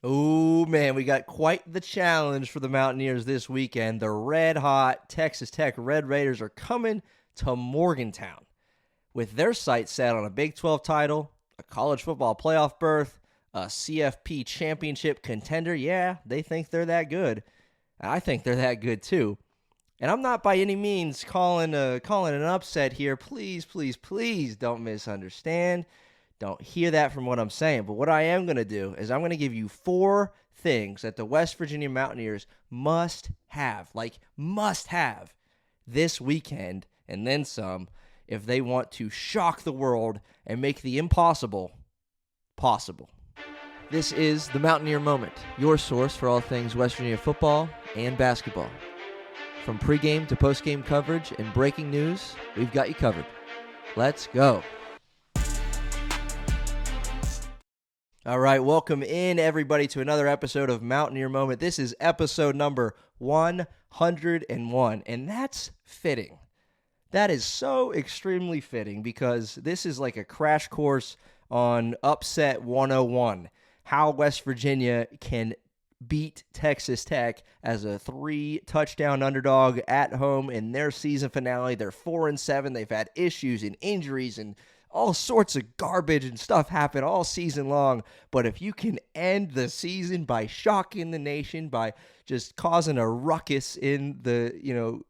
Oh, man, we got quite the challenge for the Mountaineers this weekend. The red-hot Texas Tech Red Raiders are coming to Morgantown with their sights set on a Big 12 title, a college football playoff berth, a CFP championship contender. Yeah, they think they're that good. I think they're that good too. And I'm not by any means calling an upset here. Please, please, please don't misunderstand. Don't hear that from what I'm saying. But what I am going to do is I'm going to give you 4 things that the West Virginia Mountaineers must have this weekend and then some if they want to shock the world and make the impossible possible. This is the Mountaineer Moment, your source for all things West Virginia football and basketball. From pregame to postgame coverage and breaking news, we've got you covered. Let's go. All right, welcome in, everybody, to another episode of Mountaineer Moment. This is episode number 101, and that's fitting. That is so extremely fitting because this is like a crash course on Upset 101, how West Virginia can beat Texas Tech as a 3-touchdown underdog at home in their season finale. They're 4-7. They've had issues and injuries and all sorts of garbage and stuff happen all season long. But if you can end the season by shocking the nation, by just causing a ruckus in the,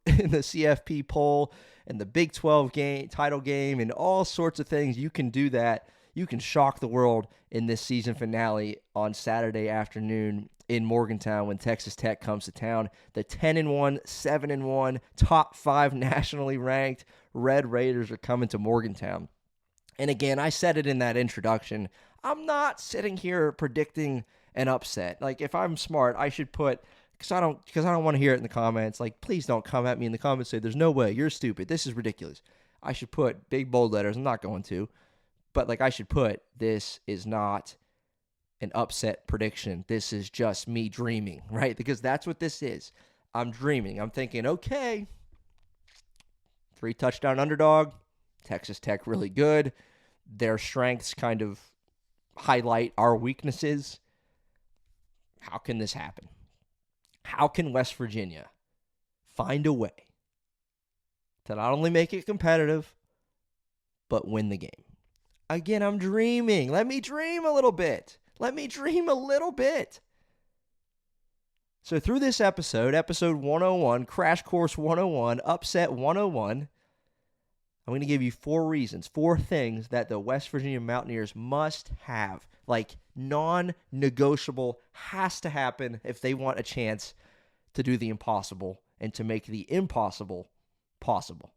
in the CFP poll and the Big 12 game, title game, and all sorts of things, you can do that. You can shock the world in this season finale on Saturday afternoon in Morgantown when Texas Tech comes to town. The 10-1, 7-1, top 5 nationally ranked Red Raiders are coming to Morgantown. And again, I said it in that introduction, I'm not sitting here predicting an upset. Like, if I'm smart, I should put, because I don't want to hear it in the comments. Like, please don't come at me in the comments and say, there's no way, you're stupid, this is ridiculous. I should put big bold letters. I'm not going to. But I should put, this is not an upset prediction. This is just me dreaming, right? Because that's what this is. I'm dreaming. I'm thinking, okay, 3-touchdown underdog, Texas Tech really good. Their strengths kind of highlight our weaknesses. How can this happen? How can West Virginia find a way to not only make it competitive, but win the game? Again, I'm dreaming. Let me dream a little bit. So through this episode 101, Crash Course 101, Upset 101, I'm going to give you 4 reasons, 4 things that the West Virginia Mountaineers must have, like non-negotiable, has to happen if they want a chance to do the impossible and to make the impossible possible.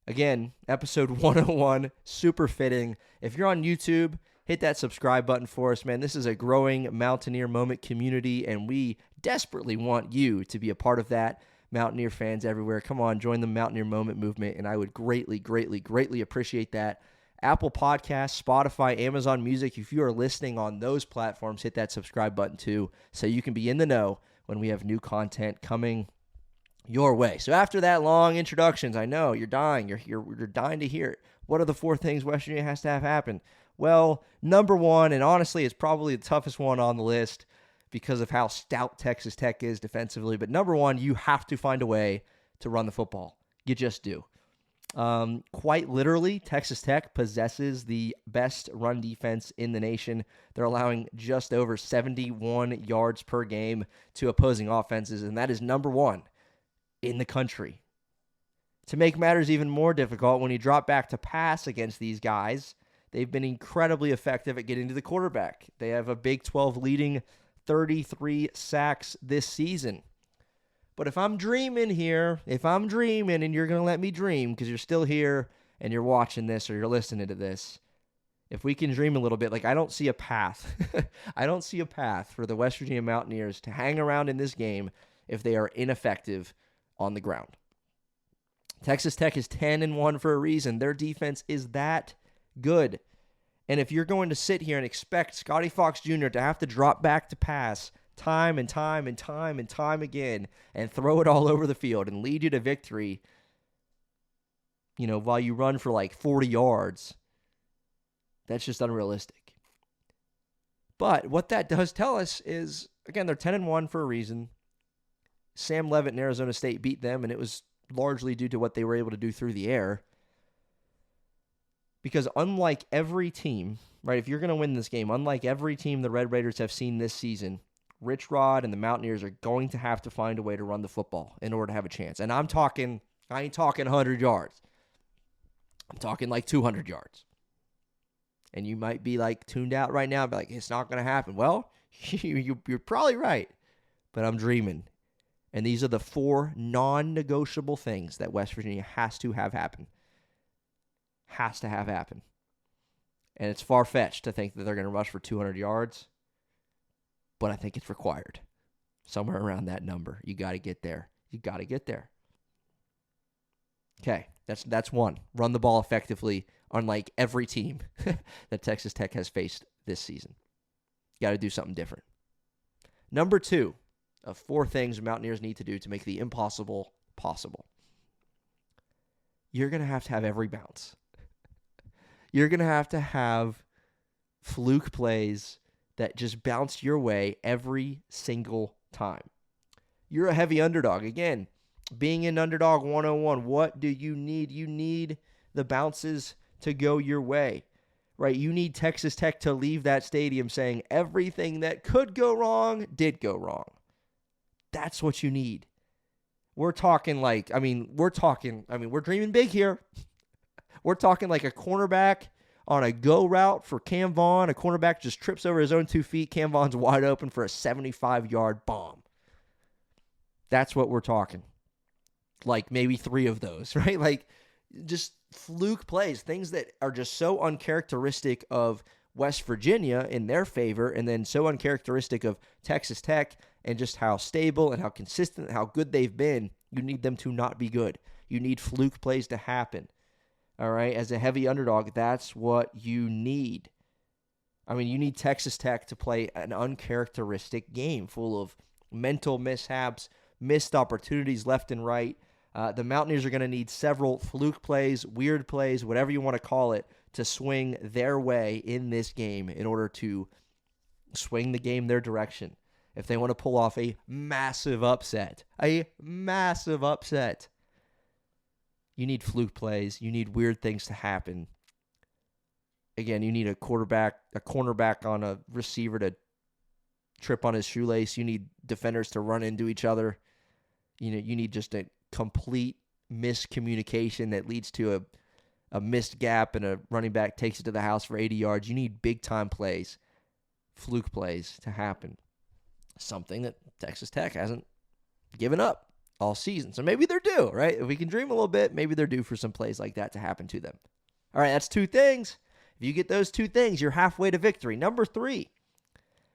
Again, episode 101, super fitting. If you're on YouTube, hit that subscribe button for us, man. This is a growing Mountaineer Moment community, and we desperately want you to be a part of that. Mountaineer fans everywhere, come on, join the Mountaineer Moment movement, and I would greatly, greatly, greatly appreciate that. Apple Podcasts, Spotify, Amazon Music, if you are listening on those platforms, hit that subscribe button too, so you can be in the know when we have new content coming your way. So after that long introductions, I know you're dying. You're dying to hear it. What are the 4 things West Virginia has to have happen? Well, number 1, and honestly, it's probably the toughest one on the list because of how stout Texas Tech is defensively. But number 1, you have to find a way to run the football. You just do. Quite literally, Texas Tech possesses the best run defense in the nation. They're allowing just over 71 yards per game to opposing offenses, and that is number 1 in the country. To make matters even more difficult, when you drop back to pass against these guys, they've been incredibly effective at getting to the quarterback. They have a Big 12 leading 33 sacks this season. But if I'm dreaming here, and you're going to let me dream because you're still here and you're watching this or you're listening to this, if we can dream a little bit, I don't see a path. I don't see a path for the West Virginia Mountaineers to hang around in this game if they are ineffective on the ground. Texas Tech is 10-1 for a reason. Their defense is that good. And if you're going to sit here and expect Scotty Fox Jr. to have to drop back to pass time and time again and throw it all over the field and lead you to victory, while you run for 40 yards, that's just unrealistic. But what that does tell us is, again, they're 10-1 for a reason. Sam Leavitt and Arizona State beat them, and it was largely due to what they were able to do through the air. Because unlike every team, right, if you're going to win this game, unlike every team the Red Raiders have seen this season, Rich Rod and the Mountaineers are going to have to find a way to run the football in order to have a chance. And I ain't talking 100 yards. I'm talking like 200 yards. And you might be like tuned out right now and be like, it's not going to happen. Well, you're probably right, but I'm dreaming. And these are the 4 non-negotiable things that West Virginia has to have happen. Has to have happen. And it's far-fetched to think that they're going to rush for 200 yards, but I think it's required. Somewhere around that number. You got to get there. You got to get there. Okay, that's one. Run the ball effectively, unlike every team that Texas Tech has faced this season. Got to do something different. Number 2 of 4 things Mountaineers need to do to make the impossible possible. You're going to have every bounce. You're going to have fluke plays that just bounce your way every single time. You're a heavy underdog. Again, being an underdog 101, what do you need? You need the bounces to go your way, right? You need Texas Tech to leave that stadium saying everything that could go wrong did go wrong. That's what you need. We're talking we're dreaming big here. We're talking like a cornerback on a go route for Cam Vaughn. A cornerback just trips over his own 2 feet. Cam Vaughn's wide open for a 75-yard bomb. That's what we're talking. Like maybe 3 of those, right? Like just fluke plays, things that are just so uncharacteristic of West Virginia in their favor, and then so uncharacteristic of Texas Tech and just how stable and how consistent and how good they've been. You need them to not be good. You need fluke plays to happen. All right, as a heavy underdog, that's what you need. I mean, you need Texas Tech to play an uncharacteristic game full of mental mishaps, missed opportunities left and right. The Mountaineers are going to need several fluke plays, weird plays, whatever you want to call it, to swing their way in this game in order to swing the game their direction. If they want to pull off a massive upset, you need fluke plays. You need weird things to happen. Again, you need a cornerback on a receiver to trip on his shoelace. You need defenders to run into each other. You need just a complete miscommunication that leads to a missed gap and a running back takes it to the house for 80 yards. You need big-time plays, fluke plays to happen. Something that Texas Tech hasn't given up all season. So maybe they're due, right? If we can dream a little bit, maybe they're due for some plays like that to happen to them. All right, that's 2 things. If you get those 2 things, you're halfway to victory. Number 3,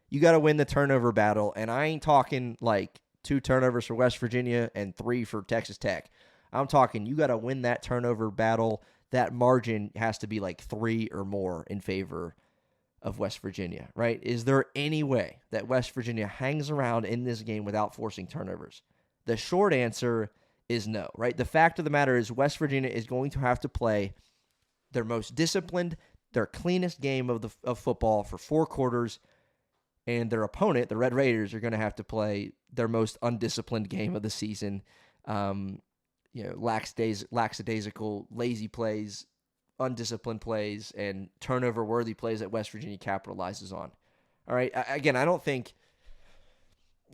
you got to win the turnover battle. And I ain't talking like 2 turnovers for West Virginia and 3 for Texas Tech. I'm talking you got to win that turnover battle. That margin has to be like 3 or more in favor of West Virginia, right? Is there any way that West Virginia hangs around in this game without forcing turnovers? The short answer is no, right? The fact of the matter is West Virginia is going to have to play their most disciplined, their cleanest game of football for 4 quarters, and their opponent, the Red Raiders, are going to have to play their most undisciplined game of the season. Lackadaisical, lazy plays, undisciplined plays, and turnover-worthy plays that West Virginia capitalizes on. All right, again, I don't think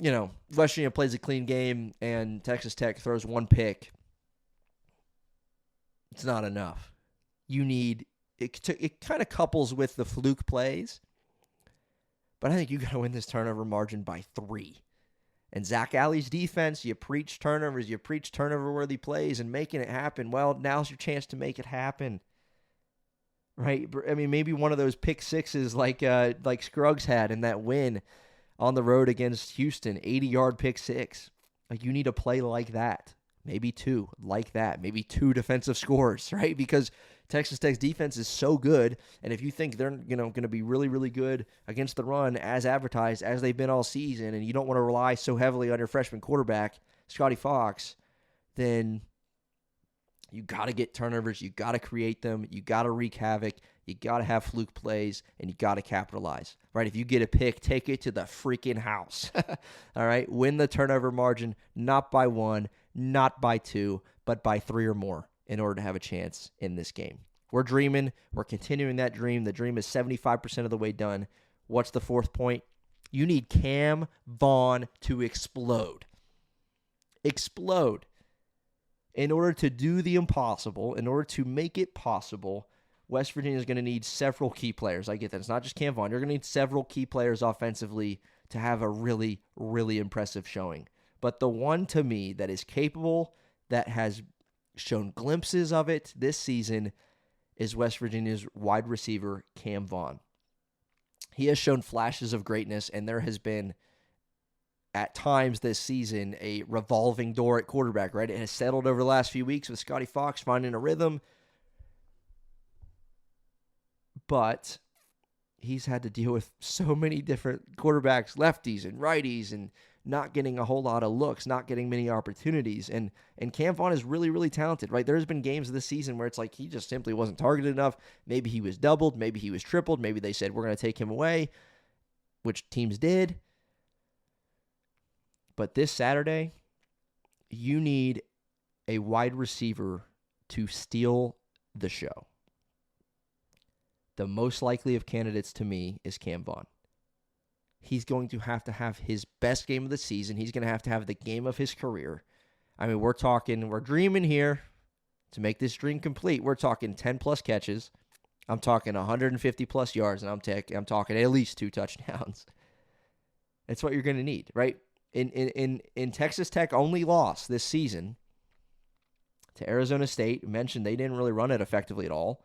West Virginia plays a clean game and Texas Tech throws 1 pick. It's not enough. You need it kind of couples with the fluke plays, but I think you got to win this turnover margin by 3. And Zach Alley's defense, you preach turnovers, you preach turnover-worthy plays and making it happen. Well, now's your chance to make it happen. Right? I mean, maybe one of those pick sixes like Scruggs had in that win on the road against Houston, 80-yard pick 6. Like, you need a play like that. Maybe 2 like that. Maybe 2 defensive scores, right? Because Texas Tech's defense is so good, and if you think they're going to be really, really good against the run as advertised, as they've been all season, and you don't want to rely so heavily on your freshman quarterback, Scotty Fox, then you got to get turnovers. You got to create them. You got to wreak havoc. You got to have fluke plays, and you got to capitalize, right? If you get a pick, take it to the freaking house, all right? Win the turnover margin, not by 1, not by 2, but by 3 or more in order to have a chance in this game. We're dreaming. We're continuing that dream. The dream is 75% of the way done. What's the fourth point? You need Cam Vaughn to explode. Explode. In order to do the impossible, in order to make it possible, West Virginia is going to need several key players. I get that. It's not just Cam Vaughn. You're going to need several key players offensively to have a really, really impressive showing. But the one to me that is capable, that has shown glimpses of it this season, is West Virginia's wide receiver, Cam Vaughn. He has shown flashes of greatness, and there has been, at times this season, a revolving door at quarterback, right? It has settled over the last few weeks with Scotty Fox finding a rhythm, but he's had to deal with so many different quarterbacks, lefties and righties, and not getting a whole lot of looks, not getting many opportunities. And Cam Vaughn is really, really talented, right? There's been games this season where it's like he just simply wasn't targeted enough. Maybe he was doubled. Maybe he was tripled. Maybe they said, we're going to take him away, which teams did. But this Saturday, you need a wide receiver to steal the show. The most likely of candidates to me is Cam Vaughn. He's going to have his best game of the season. He's going to have the game of his career. I mean, we're dreaming here to make this dream complete. We're talking 10-plus catches. I'm talking 150-plus yards, and I'm talking at least 2 touchdowns. That's what you're going to need, right? In Texas Tech only loss this season to Arizona State. Mentioned they didn't really run it effectively at all.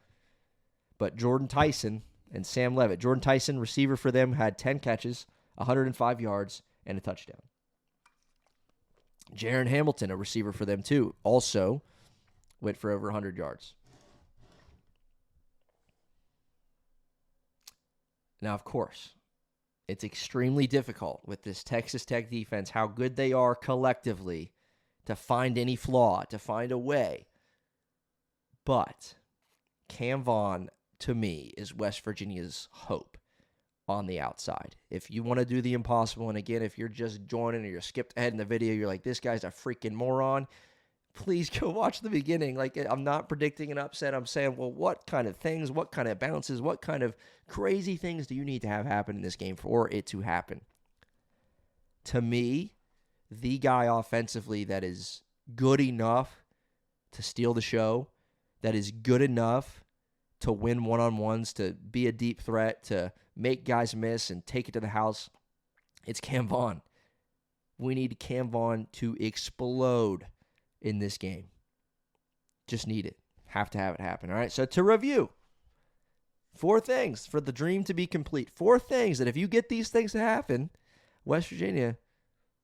But Jordan Tyson and Sam Levitt. Jordan Tyson, receiver for them, had 10 catches, 105 yards, and a touchdown. Jaron Hamilton, a receiver for them too, also went for over 100 yards. Now, of course, it's extremely difficult with this Texas Tech defense, how good they are collectively, to find any flaw, to find a way. But Cam Vaughn, to me, is West Virginia's hope on the outside. If you want to do the impossible, and again, if you're just joining or you're skipped ahead in the video, you're like, this guy's a freaking moron, please go watch the beginning. Like, I'm not predicting an upset. I'm saying, well, what kind of things, what kind of bounces, what kind of crazy things do you need to have happen in this game for it to happen? To me, the guy offensively that is good enough to steal the show, that is good enough to win one-on-ones, to be a deep threat, to make guys miss and take it to the house, it's Cam Vaughn. We need Cam Vaughn to explode in this game. Just need it. Have to have it happen. All right, so to review, 4 things for the dream to be complete. 4 things that if you get these things to happen, West Virginia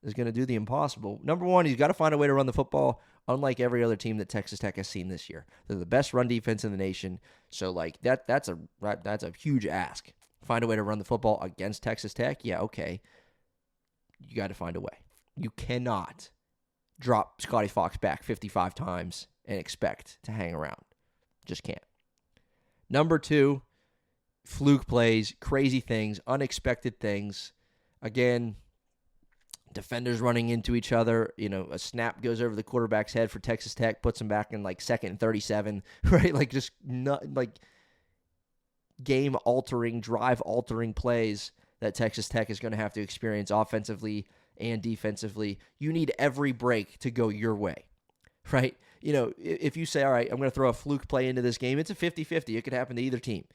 is going to do the impossible. Number 1, he's got to find a way to run the football, unlike every other team that Texas Tech has seen this year. They're the best run defense in the nation, so like that's a huge ask. Find a way to run the football against Texas Tech? Yeah, okay. You got to find a way. You cannot drop Scotty Fox back 55 times and expect to hang around. Just can't. Number 2, fluke plays, crazy things, unexpected things. Again, defenders running into each other. You know, a snap goes over the quarterback's head for Texas Tech, puts him back in like 2nd and 37, right? Like just not like game-altering, drive-altering plays that Texas Tech is going to have to experience offensively and defensively. You need every break to go your way, right? You know, if you say, all right, I'm going to throw a fluke play into this game, it's a 50-50. It could happen to either team.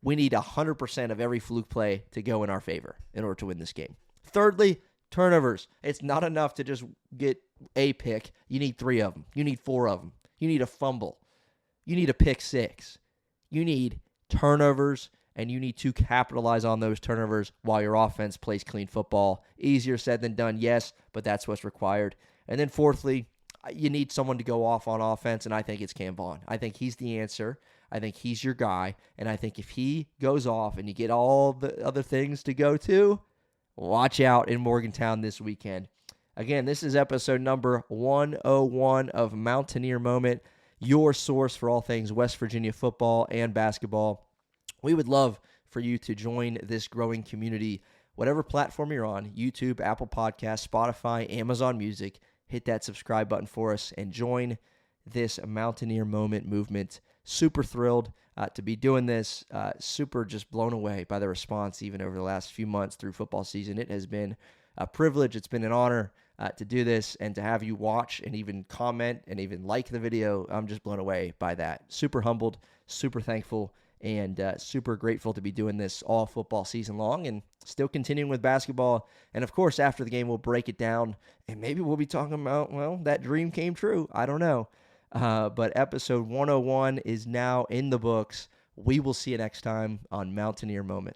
We need 100% of every fluke play to go in our favor in order to win this game. Thirdly, turnovers. It's not enough to just get a pick. You need 3 of them. You need 4 of them. You need a fumble. You need a pick 6. You need turnovers, and you need to capitalize on those turnovers while your offense plays clean football. Easier said than done, yes, but that's what's required. And then fourthly, you need someone to go off on offense, and I think it's Cam Vaughn. I think he's the answer. I think he's your guy, and I think if he goes off and you get all the other things to go to, watch out in Morgantown this weekend. Again, this is episode number 101 of Mountaineer Moment, your source for all things West Virginia football and basketball. We would love for you to join this growing community, whatever platform you're on, YouTube, Apple Podcasts, Spotify, Amazon Music. Hit that subscribe button for us and join this Mountaineer Moment movement. Super thrilled to be doing this. Super just blown away by the response even over the last few months through football season. It has been a privilege. It's been an honor to do this and to have you watch and even comment and even like the video. I'm just blown away by that. Super humbled, super thankful, and super grateful to be doing this all football season long and still continuing with basketball. And, of course, after the game, we'll break it down, and maybe we'll be talking about, well, that dream came true. I don't know. But episode 101 is now in the books. We will see you next time on Mountaineer Moment.